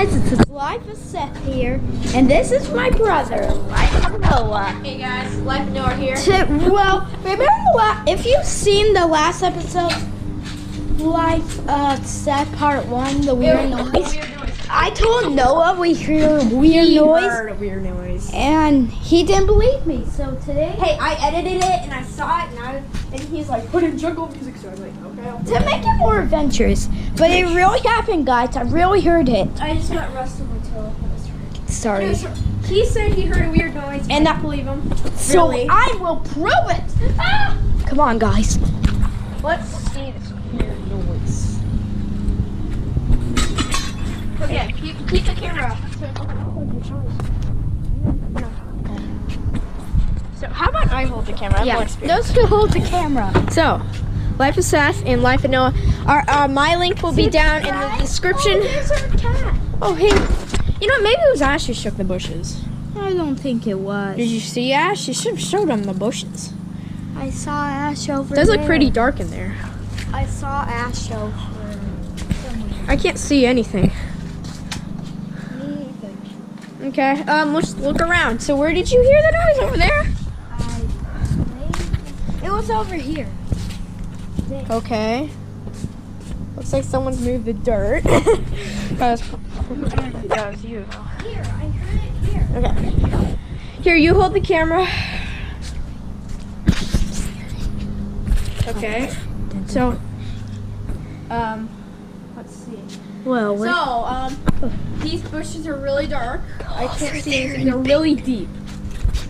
guys, it's Life of Seth here, and this is my brother, Life of Noah. Hey guys, Life of Noah here. Well, remember if you've seen the last episode, Life of Seth Part 1, the weird noise. I told Noah we hear weird noise. Heard a weird noise. And he didn't believe me, so today... Hey, I edited it and I saw it and he's like, put in jungle music, so I was like, okay. To make it more adventurous. But it really happened, guys. I really heard it. I just got rust in my toe. Sorry. He said he heard a weird noise, and I believe him. So Really? I will prove it. Ah! Come on, guys. Let's see this weird noise. Okay, keep the camera up. So how about I hold the camera? Yeah, those who hold the camera. So, Life of Seth and Life of Noah. My link will be down in the description. Oh, there's our cat. Oh, hey. You know, maybe it was Ash who shook the bushes. I don't think it was. Did you see Ash? You should have showed him the bushes. I saw Ash over It does there. look pretty dark in there. I saw Ash over somewhere. I can't see anything. Me either. Okay, let's look around. So where did you hear the noise? Over there? It was over here. Okay. Looks like someone's moved the dirt. That was you. Here, I heard it here. Okay. Here, you hold the camera. Okay. So, let's see. Well, These bushes are really dark. I can't see anything. They're really deep.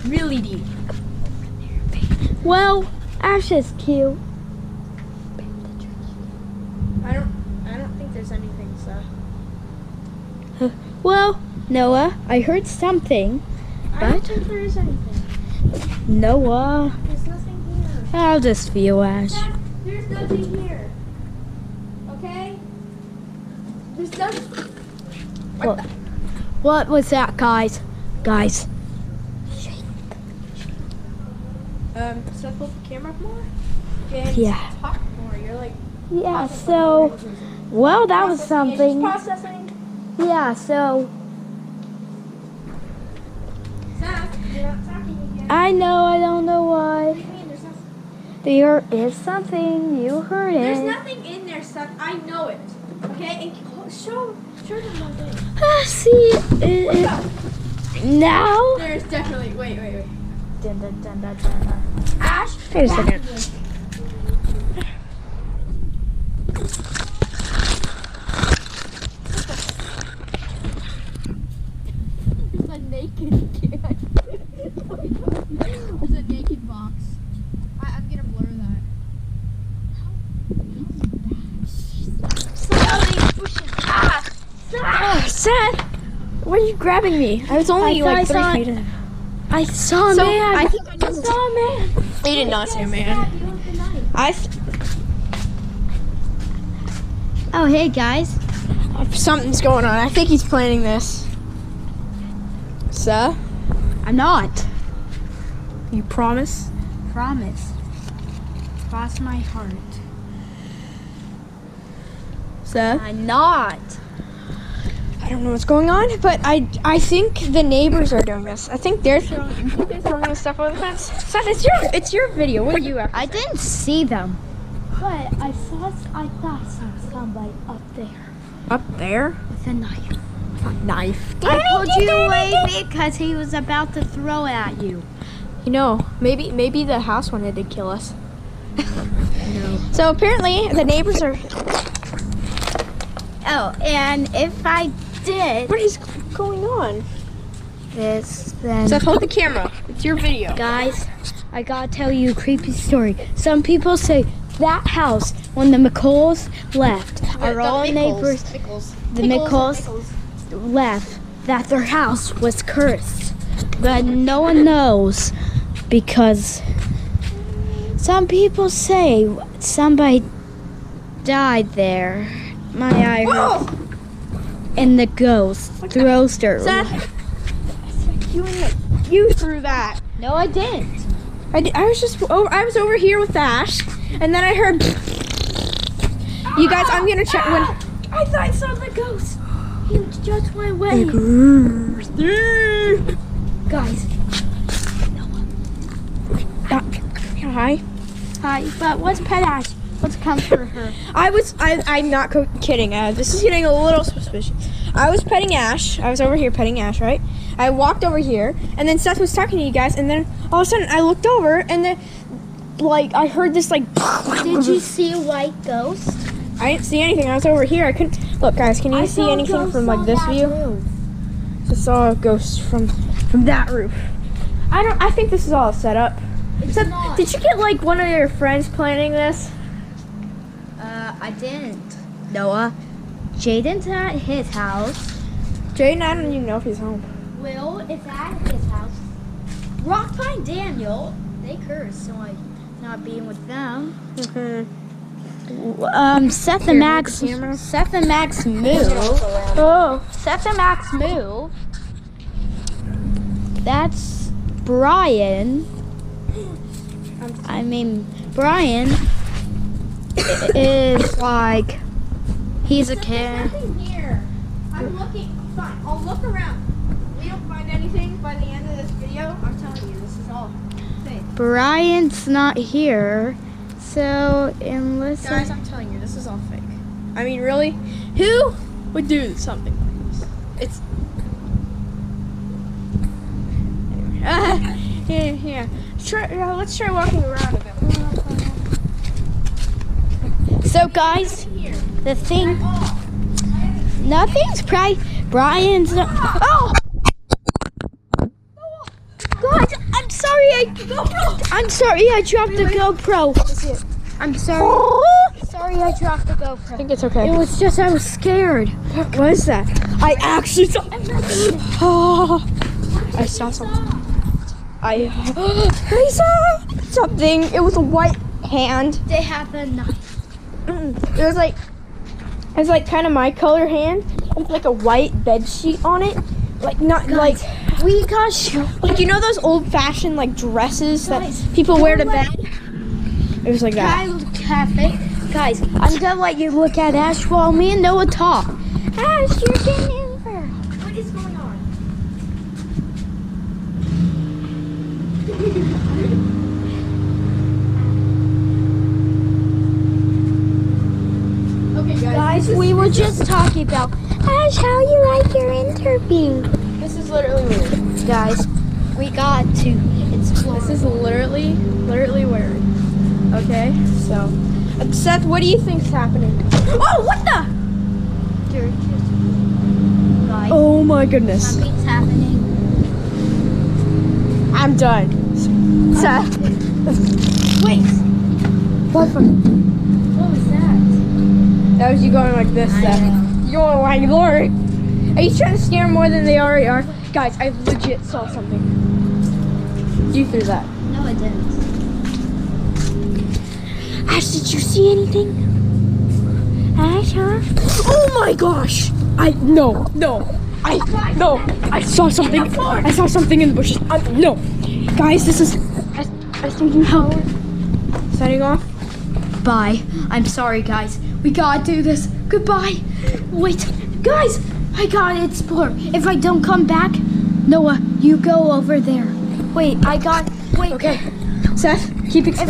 Really deep. well, Ash is cute. I don't think there's anything, so. Well, Noah, I heard something. I don't think there is anything. Noah, There's nothing here. I'll just feel Ash. There's nothing here. Okay? There's nothing. What was that, guys? Guys. Seth, hold the camera up more. Okay, Yeah. talk more. You're like. Yeah, so, well, that was something. Processing. Yeah, so, Seth, you're not talking again. I know, I don't know why. What do you mean there's nothing? There is something, you heard There's it. nothing in there, Seth. I know it. Okay? And show them one thing. See, What's up? now? There's definitely. Wait. Dun, dun, dun, dun, dun, dun. Ash. Wait a second. There's a naked cat. There's a naked box. I'm gonna blur that. Seth! Why are you grabbing me? I was only I like saw- 3 feet in. I saw a So, man. I think I I saw a man. You did not see a man. Oh, hey, guys. Something's going on. I think he's planning this. Sir? I'm not. You promise? Promise. Cross my heart. Sir? I'm not. I don't know what's going on, but I think the neighbors are doing this. I think they're throwing this stuff over the fence. Seth, it's your video. What do you have to I say? didn't see them. But I thought I saw somebody up there Up there? with a knife. Knife. I pulled you away because he was about to throw it at you. You know, maybe the house wanted to kill us. No. So apparently the neighbors are. Oh, and if I did What is going on? this, then Seth, hold the camera. It's your video. guys, I gotta tell you a creepy story. Some people say that house, when the McCalls left, our all neighbors, the McCalls left, that their house was cursed. But no one knows because some people say somebody died there. My eye hurts. Whoa! And the ghost throws dirt. Seth, you threw that. No, I didn't. I was over here with Ash, and then I heard. You guys, I'm gonna check when. I thought I saw the ghost. He just went away. Guys. Hi. Hi, but what's Pet Ash? Let's comfort her. I'm not kidding. This is getting a little suspicious. I was petting Ash. I was over here petting Ash, right? I walked over here, and then Seth was talking to you guys, and then all of a sudden I looked over, and then, like, I heard this, like... Did you see a white ghost? I didn't see anything. I was over here. I couldn't... Look, guys, can you see anything from, like, this view? Roof. I saw a ghost from that roof. I think this is all set up. Seth, did you get, like, one of your friends planning this? I didn't. Noah. Jaden's at his house. Jaden, I don't even know if he's home. Will is at his house. Rockpine Daniel, they curse, so I'm not being with them. Seth and Max move. Seth and Max move. That's Brian. Brian is like, he's a kid. There's nothing here. I'm looking. Fine, I'll look around. If we don't find anything by the end of this video, I'm telling you, this is all fake. Brian's not here, so unless Guys, I'm telling you, this is all fake. I mean, really? Who would do something like this? It's... yeah. Let's try walking around a bit. So guys, the thing, nothing's Brian's not, oh! Guys, I'm sorry I dropped the GoPro. I'm sorry. Sorry I dropped the GoPro. I think it's okay. It was just, I was scared. What is that? I actually saw... Oh, I saw something. I saw something. It was a white hand. They have a knife. It was like kind of my color hand with like a white bed sheet on it. Like not Guys, like we got shown. like, you know those old fashioned like dresses that people wear to bed? It was like that. Cafe. Guys, I'm gonna let you look at Ash while me and Noah talk. Ash, you're getting over. What is going on? Okay, Guys, we were just talking about Ash, how you like your interview. This is literally weird. Guys, we got to explore. This is literally weird. Okay, so Seth, what do you think's happening? Oh, what the? Guys, Oh my goodness. something's happening. I'm done. Seth. Wait, What what was that? That was you going like this, Seth. You're going like Lord. Are you trying to scare them more than they already are? Guys, I legit saw something. You threw that. No, I didn't. Ash, did you see anything? Ash, huh? Oh my gosh! I saw something. I saw something in the bushes. No, guys, this is. I think you help. Setting off. Bye. I'm sorry, guys. We gotta do this. Goodbye. Wait, guys, I gotta explore. If I don't come back, Noah, you go over there. Wait, Okay, Seth, keep exploring.